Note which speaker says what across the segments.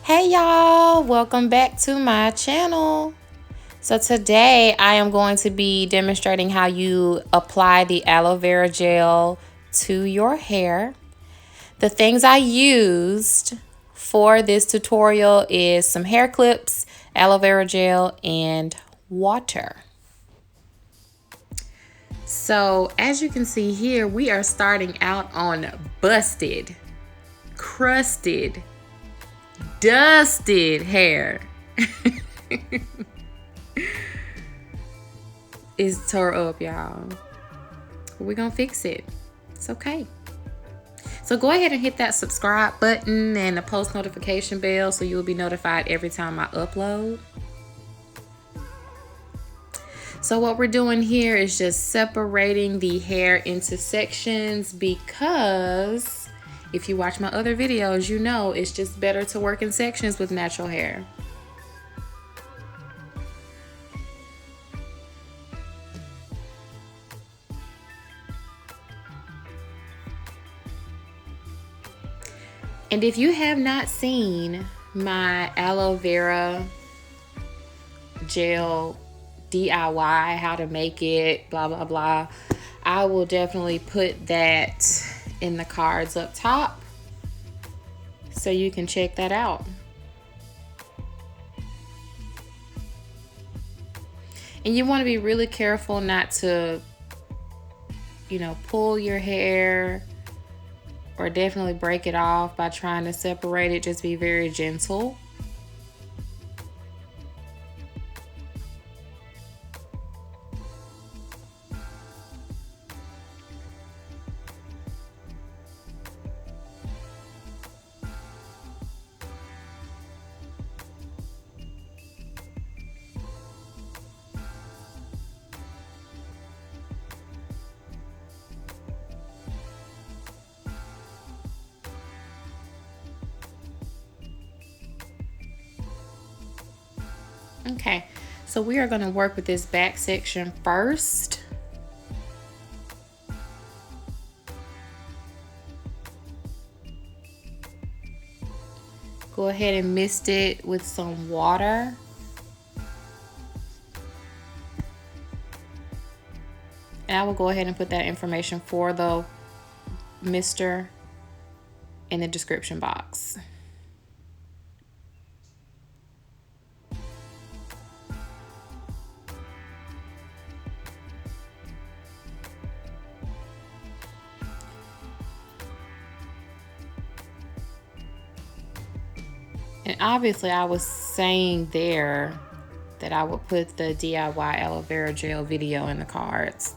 Speaker 1: Hey y'all, welcome back to my channel. So today I am going to be demonstrating how you apply the aloe vera gel to your hair. The things I used for this tutorial is some hair clips, aloe vera gel, and water. So as you can see here, we are starting out on busted, crusted, dusted hair. It's tore up, y'all. We're gonna fix it. It's okay. So go ahead and hit that subscribe button and the post notification bell so you'll be notified every time I upload. So what we're doing here is just separating the hair into sections, because if you watch my other videos, you know it's just better to work in sections with natural hair. And if you have not seen my aloe vera gel DIY, how to make it, blah, blah, blah, I will definitely put that in the cards up top so you can check that out. And you want to be really careful not to, pull your hair or definitely break it off by trying to separate it. Just be very gentle. Okay, so we are going to work with this back section first. Go ahead and mist it with some water. And I will go ahead and put that information for the mister in the description box. And obviously I was saying there that I would put the DIY aloe vera gel video in the cards.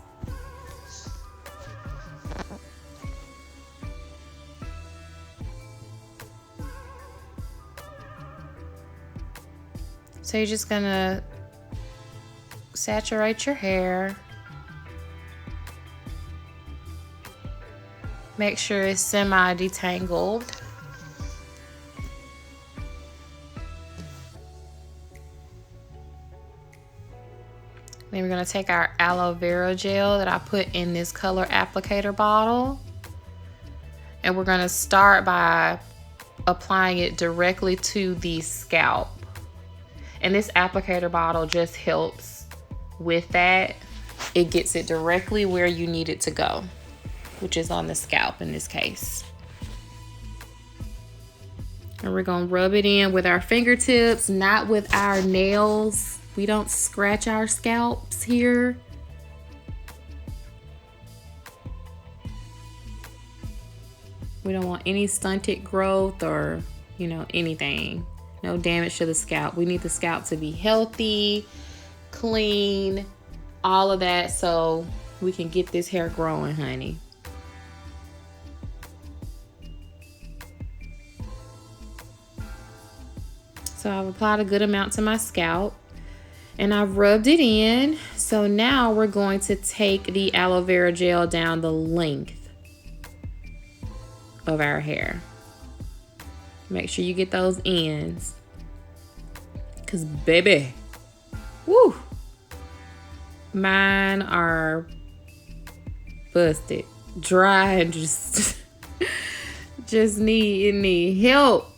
Speaker 1: So you're just gonna saturate your hair. Make sure it's semi-detangled. Then we're going to take our aloe vera gel that I put in this color applicator bottle, and we're going to start by applying it directly to the scalp. And this applicator bottle just helps with that. It gets it directly where you need it to go, which is on the scalp in this case. And we're going to rub it in with our fingertips, not with our nails. We don't scratch our scalps here. We don't want any stunted growth or, anything. No damage to the scalp. We need the scalp to be healthy, clean, all of that, so we can get this hair growing, honey. So I've applied a good amount to my scalp. And I've rubbed it in. So now we're going to take the aloe vera gel down the length of our hair. Make sure you get those ends. Because baby, woo, mine are busted, dry, and just need help.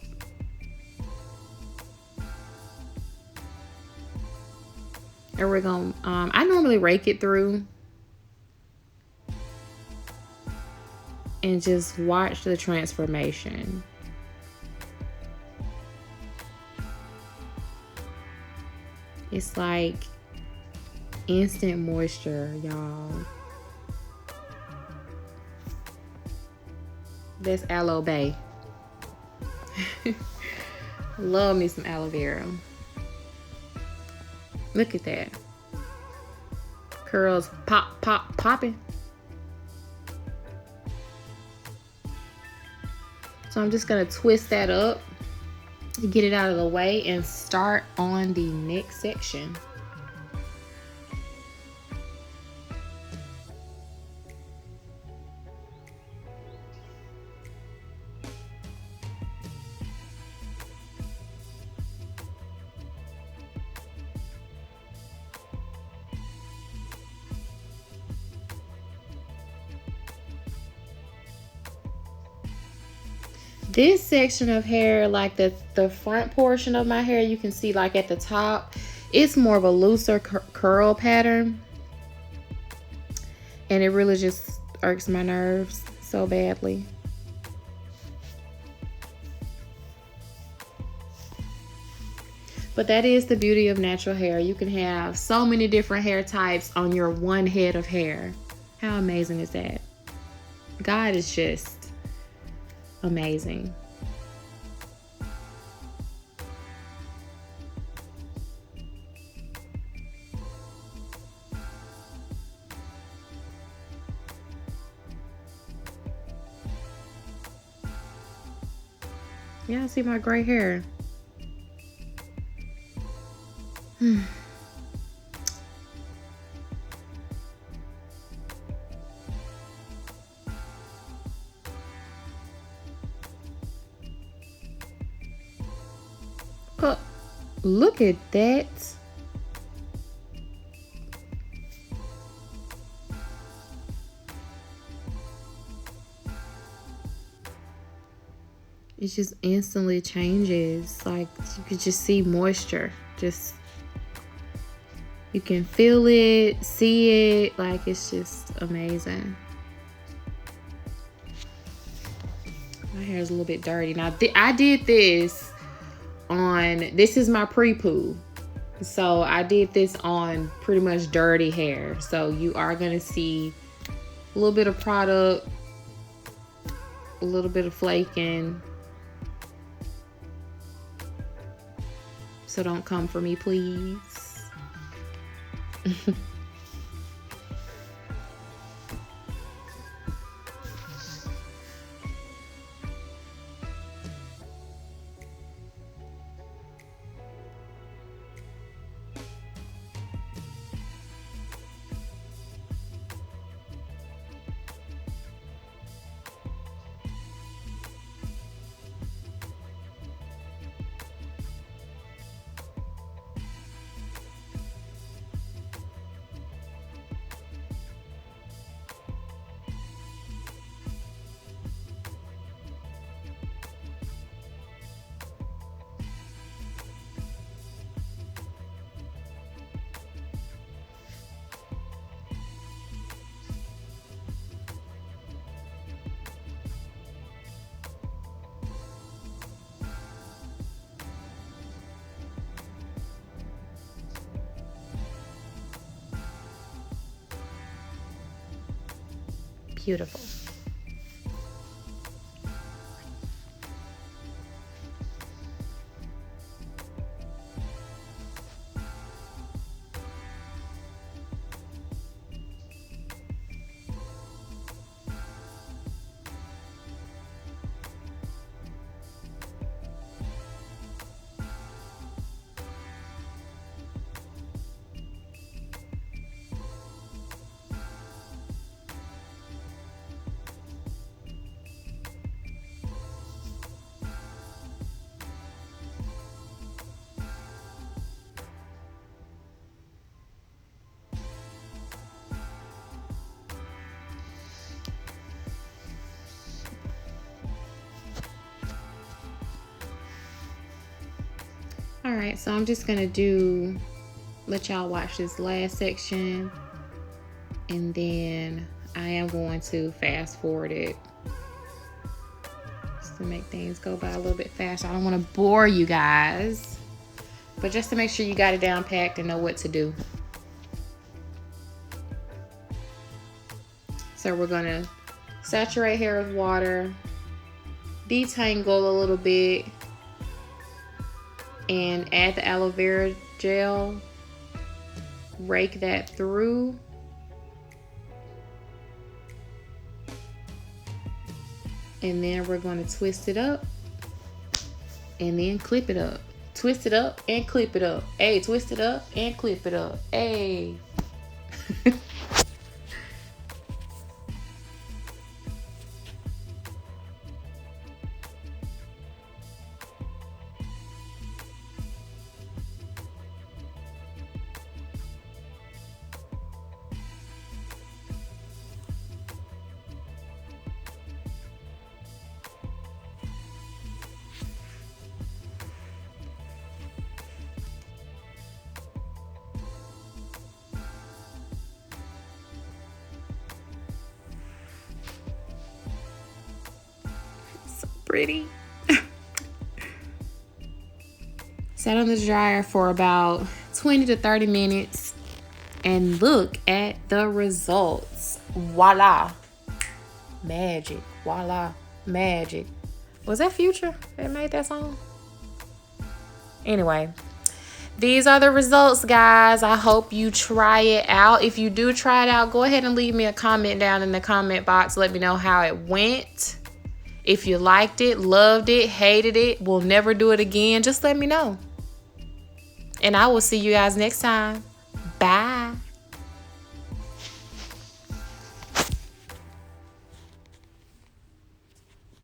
Speaker 1: And we're gonna, I normally rake it through and just watch the transformation. It's like instant moisture, y'all. That's aloe bay. Love me some aloe vera. Look at that. Curls pop, pop, popping. So I'm just gonna twist that up, get it out of the way, and start on the next section. This section of hair, like the front portion of my hair, you can see like at the top, it's more of a looser curl pattern. And it really just irks my nerves so badly. But that is the beauty of natural hair. You can have so many different hair types on your one head of hair. How amazing is that? God is just amazing. Yeah, see my gray hair. Oh, look at that. It just instantly changes. Like you could just see moisture. Just you can feel it, see it. Like it's just amazing. My hair is a little bit dirty. Now I did this on, this is my pre-poo. So I did this on pretty much dirty hair. So you are gonna see a little bit of product, a little bit of flaking. So don't come for me, please. Beautiful. All right, so I'm just gonna do let y'all watch this last section, and then I am going to fast forward it just to make things go by a little bit faster. I don't want to bore you guys, but just to make sure you got it down packed and know what to do. So we're gonna saturate hair with water, detangle a little bit, and add the aloe vera gel. Rake that through. And then we're going to twist it up and then clip it up. Twist it up and clip it up. Hey, twist it up and clip it up. Hey. Pretty. Set on the dryer for about 20 to 30 minutes and look at the results. Voila. Magic. Voila. Magic. Was that Future that made that song? Anyway, these are the results, guys. I hope you try it out. If you do try it out, go ahead and leave me a comment down in the comment box. Let me know how it went. If you liked it, loved it, hated it, will never do it again, just let me know. And I will see you guys next time.